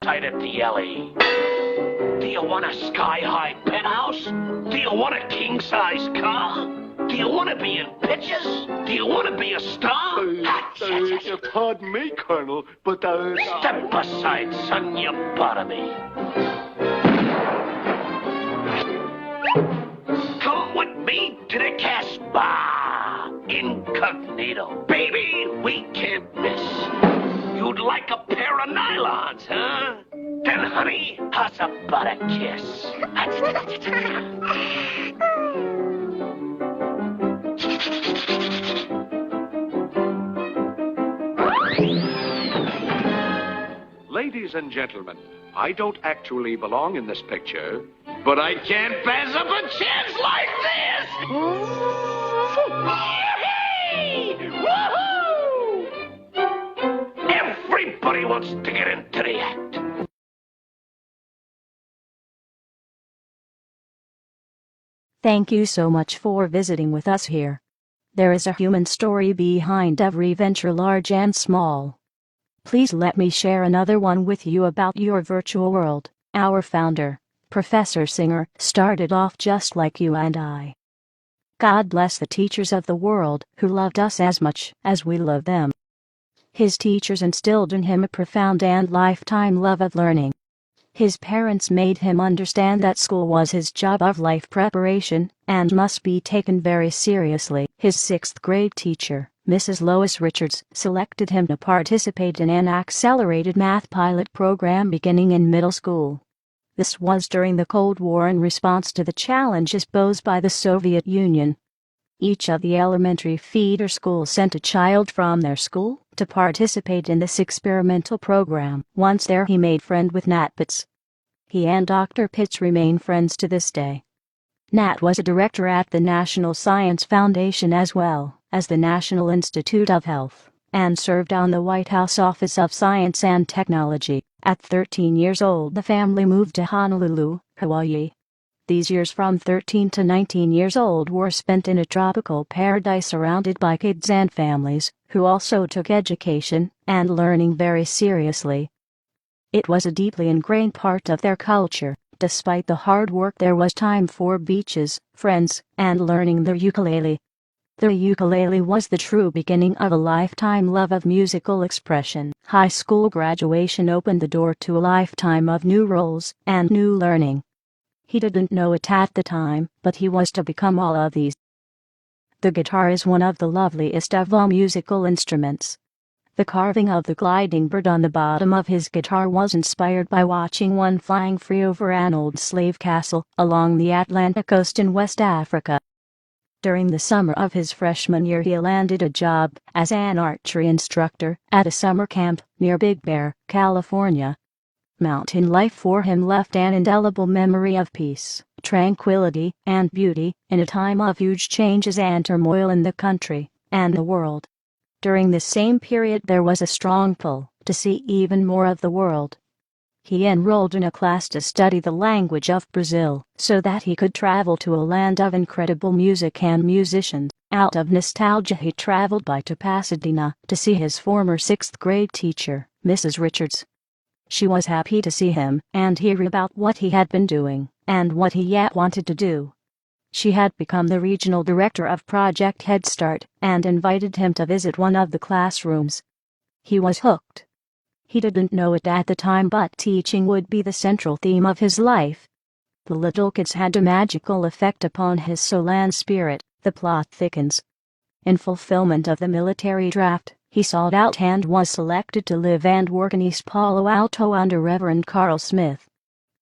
Tight at the alley. Do you want a sky-high penthouse? Do you want a king-size car? Do you want to be in pictures? Do you want to be a star? Pardon me, Colonel, but Step aside, son, you're part of me. Come with me to the Casbah. Incognito. Baby, we can't miss. You'd like a pair of nylons, huh? Then, honey, how's about a kiss? Ladies and gentlemen, I don't actually belong in this picture, but I can't pass up a chance like this! Woohoo! Everybody wants to get into the act. Thank you so much for visiting with us here. There is a human story behind every venture, large and small. Please let me share another one with you about your virtual world. Our founder, Professor Singer, started off just like you and I. God bless the teachers of the world who loved us as much as we love them. His teachers instilled in him a profound and lifetime love of learning. His parents made him understand that school was his job of life preparation and must be taken very seriously. His sixth grade teacher, Mrs. Lois Richards, selected him to participate in an accelerated math pilot program beginning in middle school. This was during the Cold War in response to the challenges posed by the Soviet Union. Each of the elementary feeder schools sent a child from their school to participate in this experimental program. Once there, he made friend with Nat Pitts. He and Dr. Pitts remain friends to this day. Nat was a director at the National Science Foundation as well as the National Institute of Health, and served on the White House Office of Science and Technology. At 13 years old, the family moved to Honolulu, Hawaii. These years from 13 to 19 years old were spent in a tropical paradise surrounded by kids and families who also took education and learning very seriously. It was a deeply ingrained part of their culture. Despite the hard work, there was time for beaches, friends, and learning the ukulele. The ukulele was the true beginning of a lifetime love of musical expression. High school graduation opened the door to a lifetime of new roles and new learning. He didn't know it at the time, but he was to become all of these. The guitar is one of the loveliest of all musical instruments. The carving of the gliding bird on the bottom of his guitar was inspired by watching one flying free over an old slave castle along the Atlantic coast in West Africa. During the summer of his freshman year, he landed a job as an archery instructor at a summer camp near Big Bear, California. Mountain life for him left an indelible memory of peace, tranquility, and beauty in a time of huge changes and turmoil in the country and the world. During this same period, there was a strong pull to see even more of the world. He enrolled in a class to study the language of Brazil so that he could travel to a land of incredible music and musicians. Out of nostalgia, he traveled by to Pasadena to see his former sixth grade teacher, Mrs. Richards. She was happy to see him and hear about what he had been doing and what he yet wanted to do. She had become the regional director of Project Head Start and invited him to visit one of the classrooms. He was hooked. He didn't know it at the time, but teaching would be the central theme of his life. The little kids had a magical effect upon his soul and spirit. The plot thickens. In fulfillment of the military draft, he sought out and was selected to live and work in East Palo Alto under Reverend Carl Smith.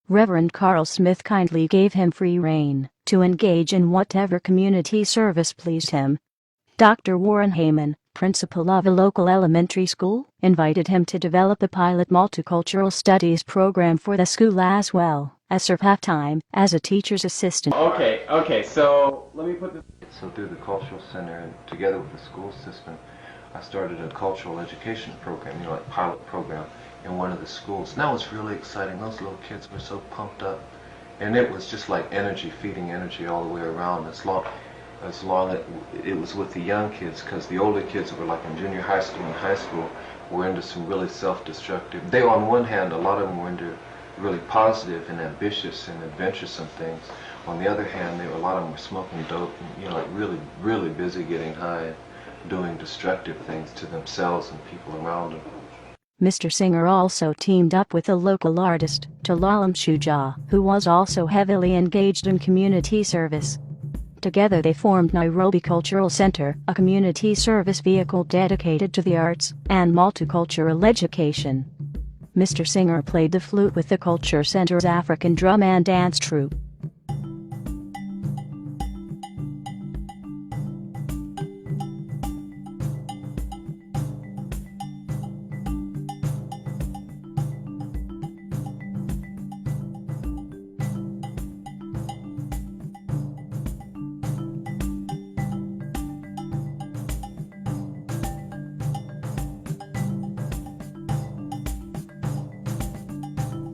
Reverend Carl Smith kindly gave him free rein to engage in whatever community service pleased him. Dr. Warren Heyman, principal of a local elementary school, invited him to develop a pilot multicultural studies program for the school as well as serve half-time as a teacher's assistant. Okay, so let me put this... So through the Cultural Center and together with the school system, I started a cultural education program, like pilot program in one of the schools. And that was really exciting. Those little kids were so pumped up. And it was just like energy, feeding energy all the way around. as long as it was with the young kids, because the older kids who were like in junior high school and high school were into some really self-destructive. They, on one hand, a lot of them were into really positive and ambitious and adventuresome things. On the other hand, a lot of them were smoking dope and, like really, really busy getting high, doing destructive things to themselves and people around them. Mr. Singer also teamed up with a local artist, Talalam Shuja, who was also heavily engaged in community service. Together they formed Nairobi Cultural Center, a community service vehicle dedicated to the arts and multicultural education. Mr. Singer played the flute with the Culture Center's African drum and dance troupe.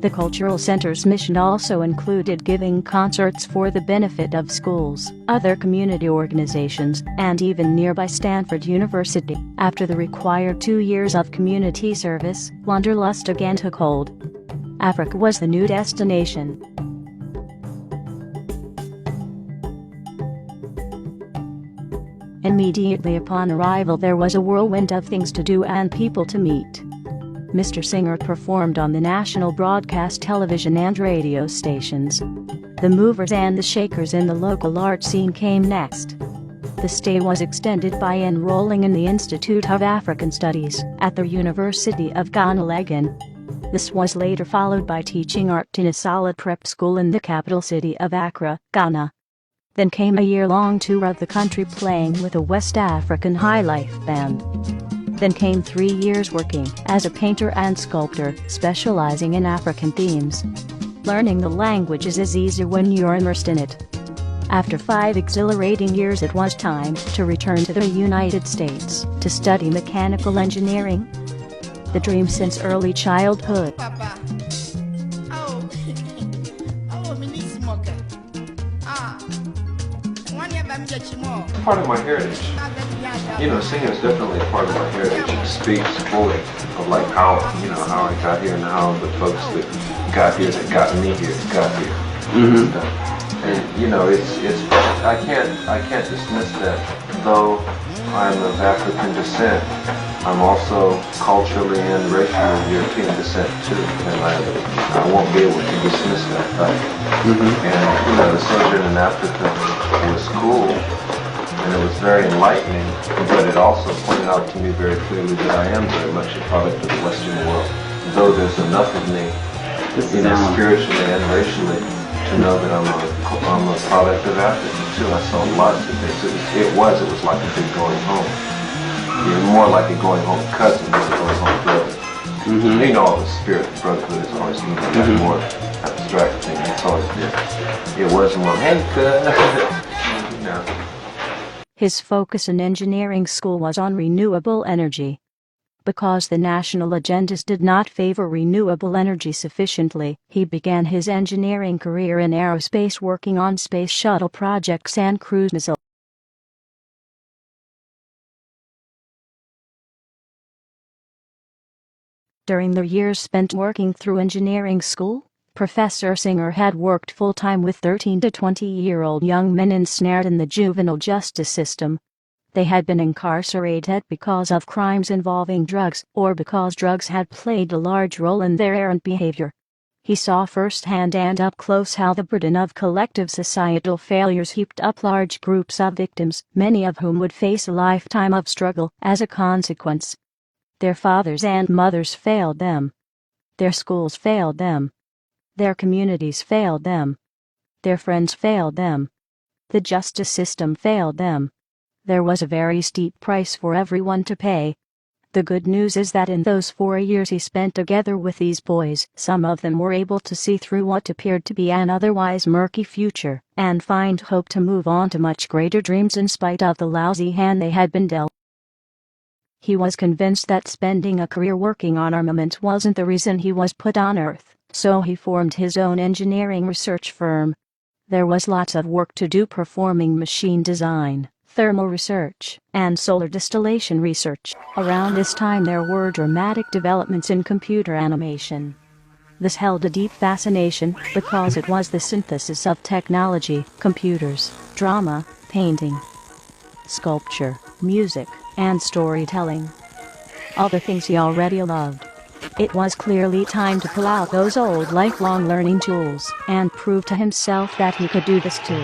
The Cultural Center's mission also included giving concerts for the benefit of schools, other community organizations, and even nearby Stanford University. After the required 2 years of community service, wanderlust again took hold. Africa was the new destination. Immediately upon arrival, there was a whirlwind of things to do and people to meet. Mr. Singer performed on the national broadcast television and radio stations. The movers and the shakers in the local art scene came next. The stay was extended by enrolling in the Institute of African Studies at the University of Ghana, Legon. This was later followed by teaching art in a solid prep school in the capital city of Accra, Ghana. Then came a year-long tour of the country playing with a West African high life band. Then came 3 years working as a painter and sculptor, specializing in African themes. Learning the language is as easy when you're immersed in it. After 5 exhilarating years, it was time to return to the United States to study mechanical engineering. The dream since early childhood. Papa. Oh. Part of my heritage. Singing is definitely a part of my heritage. It speaks fully of like how I got here and how the folks that got here, that got me here, got here. And it's I can't dismiss that. Though I'm of African descent, I'm also culturally and racially European descent too, and I won't be able to dismiss that fact. And the sojourn in Africa was cool, and it was very enlightening, but it also pointed out to me very clearly that I am very much a product of the Western world. Though there's enough of me, spiritually and racially, to know that I'm a product of Africa too. I saw lots of things. It was like a big going home. More like a going home cousin than a going home brother. All the spirit of brotherhood is always that more abstract thing. It's always there. It was more, hey, His focus in engineering school was on renewable energy. Because the national agendas did not favor renewable energy sufficiently, he began his engineering career in aerospace, working on space shuttle projects and cruise missiles. During the years spent working through engineering school, Professor Singer had worked full-time with 13 to 20-year-old young men ensnared in the juvenile justice system. They had been incarcerated because of crimes involving drugs, or because drugs had played a large role in their errant behavior. He saw firsthand and up close how the burden of collective societal failures heaped up large groups of victims, many of whom would face a lifetime of struggle as a consequence. Their fathers and mothers failed them. Their schools failed them. Their communities failed them. Their friends failed them. The justice system failed them. There was a very steep price for everyone to pay. The good news is that in those 4 years he spent together with these boys, some of them were able to see through what appeared to be an otherwise murky future, and find hope to move on to much greater dreams in spite of the lousy hand they had been dealt. He was convinced that spending a career working on armament wasn't the reason he was put on Earth, so he formed his own engineering research firm. There was lots of work to do performing machine design, thermal research, and solar distillation research. Around this time there were dramatic developments in computer animation. This held a deep fascination because it was the synthesis of technology, computers, drama, painting, sculpture, music, and storytelling. All the things he already loved. It was clearly time to pull out those old lifelong learning tools and prove to himself that he could do this too.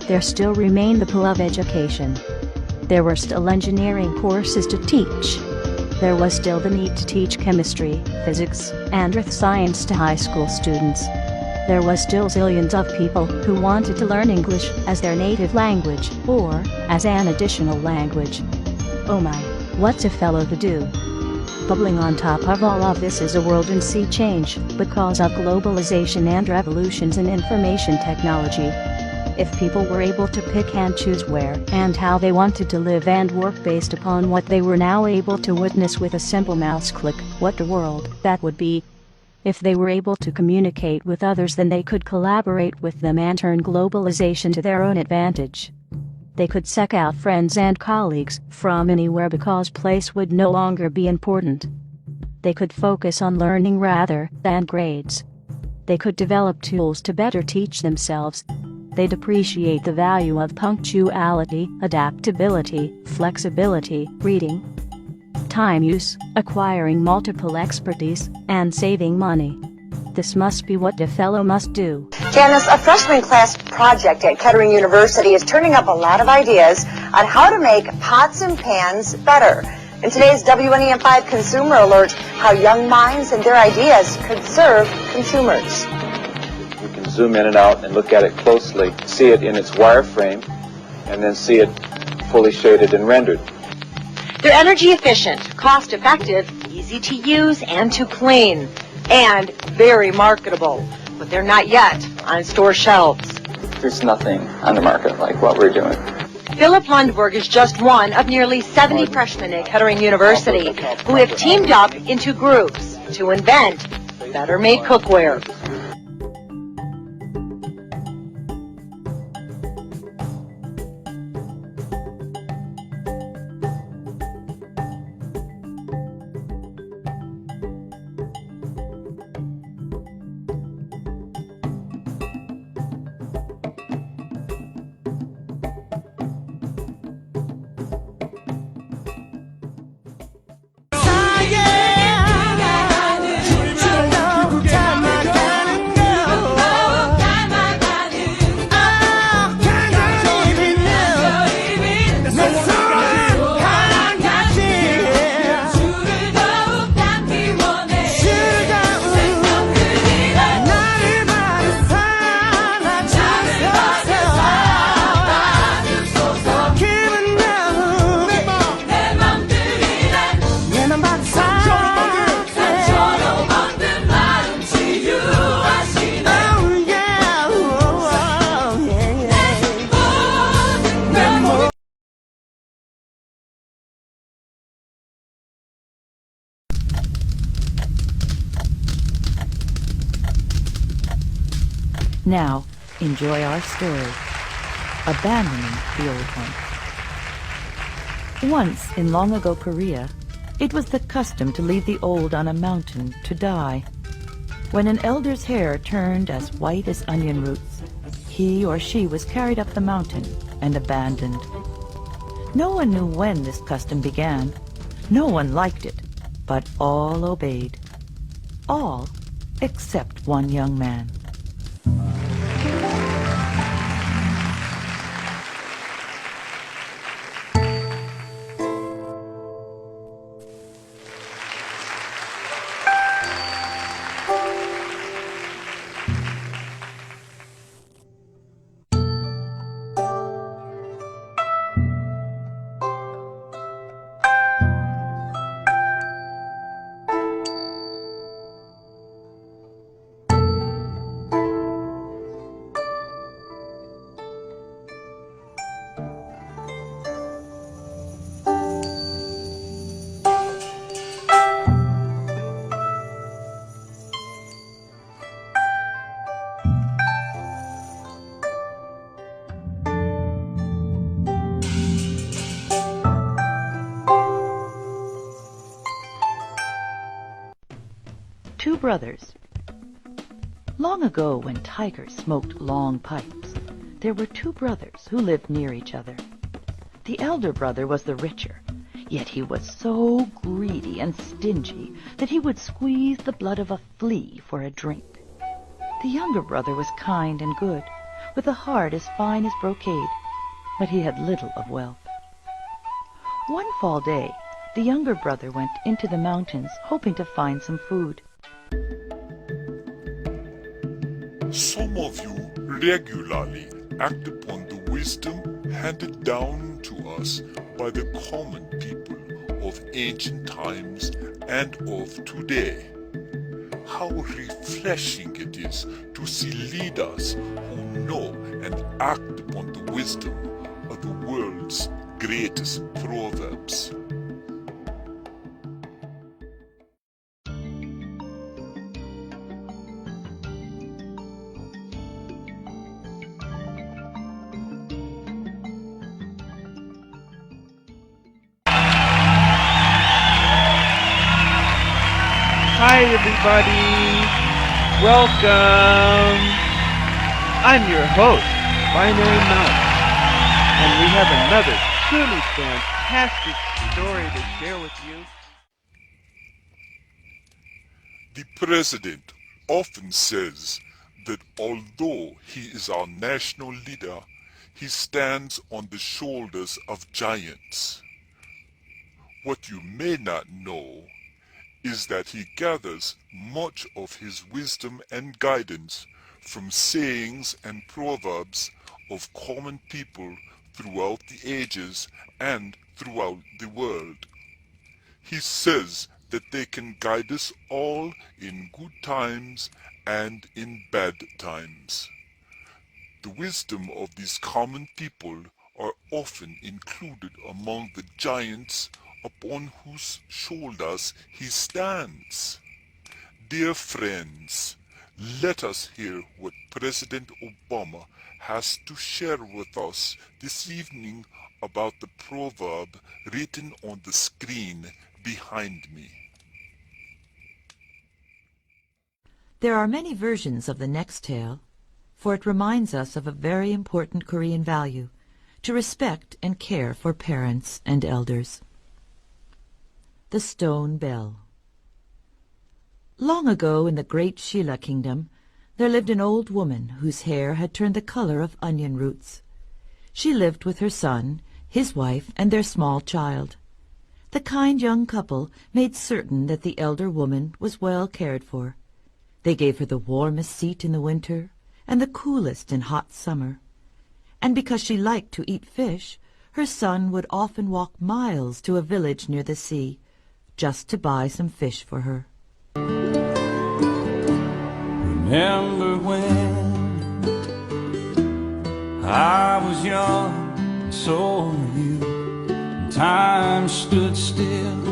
There still remained the pull of education. There were still engineering courses to teach. There was still the need to teach chemistry, physics, and earth science to high school students. There was still zillions of people who wanted to learn English as their native language or as an additional language. Oh my, what's a fellow to do? Bubbling on top of all of this is a world in sea change because of globalization and revolutions in information technology. If people were able to pick and choose where and how they wanted to live and work based upon what they were now able to witness with a simple mouse click, what a world that would be. If they were able to communicate with others, then they could collaborate with them and turn globalization to their own advantage. They could seek out friends and colleagues from anywhere because place would no longer be important. They could focus on learning rather than grades. They could develop tools to better teach themselves. They'd appreciate the value of punctuality, adaptability, flexibility, reading, time use, acquiring multiple expertise, and saving money. This must be what a fellow must do. Janice, a freshman class project at Kettering University is turning up a lot of ideas on how to make pots and pans better. In today's WNEM5 Consumer Alert, how young minds and their ideas could serve consumers. You can zoom in and out and look at it closely, see it in its wireframe, and then see it fully shaded and rendered. They're energy efficient, cost effective, easy to use and to clean, and very marketable. But they're not yet on store shelves. There's nothing on the market like what we're doing. Philip Lundberg is just one of nearly 70 freshmen at Kettering University who have teamed up into groups to invent better-made cookware. Now, enjoy our story, Abandoning the Old One. Once, in long-ago Korea, it was the custom to leave the old on a mountain to die. When an elder's hair turned as white as onion roots, he or she was carried up the mountain and abandoned. No one knew when this custom began. No one liked it, but all obeyed. All except one young man. Two brothers. Long ago, when tigers smoked long pipes, there were two brothers who lived near each other. The elder brother was the richer, yet he was so greedy and stingy that he would squeeze the blood of a flea for a drink. The younger brother was kind and good, with a heart as fine as brocade, but he had little of wealth. One fall day, the younger brother went into the mountains, hoping to find some food. Some of you regularly act upon the wisdom handed down to us by the common people of ancient times and of today. How refreshing it is to see leaders who know and act upon the wisdom of the world's greatest proverbs. Hi everybody, welcome. I'm your host, Binary Mouse, and we have another truly fantastic story to share with you. The president often says that although he is our national leader, he stands on the shoulders of giants. What you may not know is that he gathers much of his wisdom and guidance from sayings and proverbs of common people throughout the ages and throughout the world. He says that they can guide us all in good times and in bad times. The wisdom of these common people are often included among the giants upon whose shoulders he stands. Dear friends, let us hear what President Obama has to share with us this evening about the proverb written on the screen behind me. There are many versions of the next tale, for it reminds us of a very important Korean value, to respect and care for parents and elders. The Stone Bell. Long ago in the great Shilla kingdom, there lived an old woman whose hair had turned the color of onion roots. She lived with her son, his wife, and their small child. The kind young couple made certain that the elder woman was well cared for. They gave her the warmest seat in the winter and the coolest in hot summer. And because she liked to eat fish, her son would often walk miles to a village near the sea, just to buy some fish for her. Remember when I was young, and so were you, and time stood still,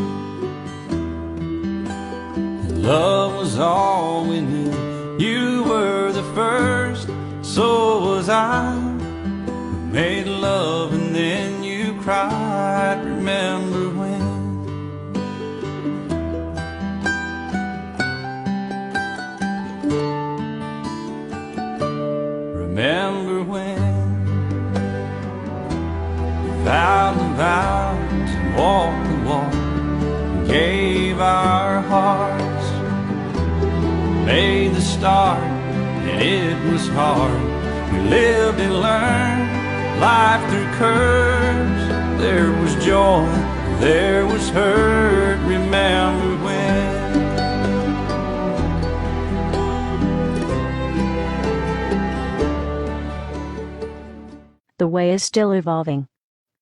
and love was all we knew. You were the first, so was I. We made love and then you cried. Remember when? Remember when we vowed the vows and walked the walk and gave our hearts, made the start and it was hard. We lived and learned life through curves. There was joy, there was hurt. Remember when? The way is still evolving.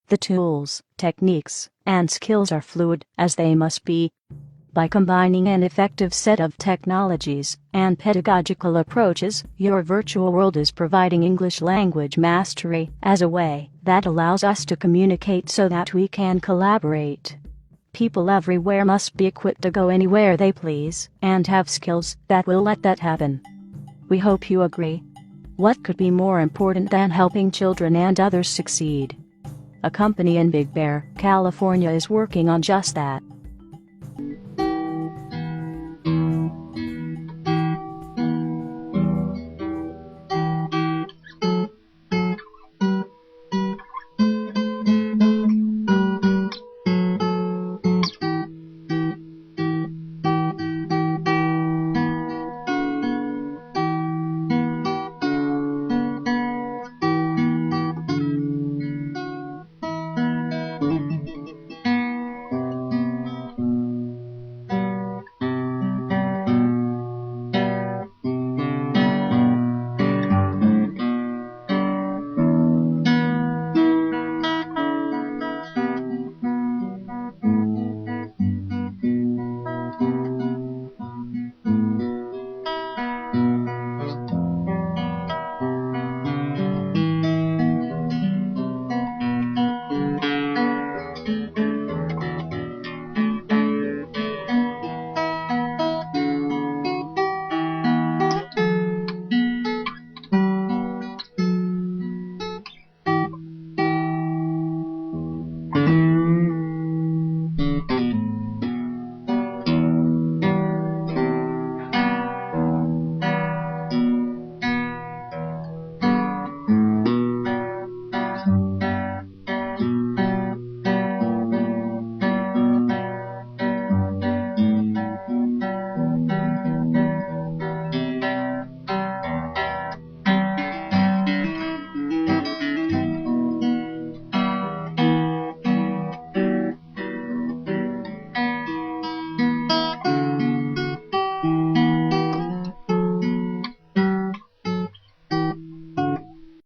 The tools, techniques, and skills are fluid, as they must be. By combining an effective set of technologies and pedagogical approaches, your virtual world is providing English language mastery as a way that allows us to communicate so that we can collaborate. People everywhere must be equipped to go anywhere they please and have skills that will let that happen. We hope you agree. What could be more important than helping children and others succeed? A company in Big Bear, California is working on just that.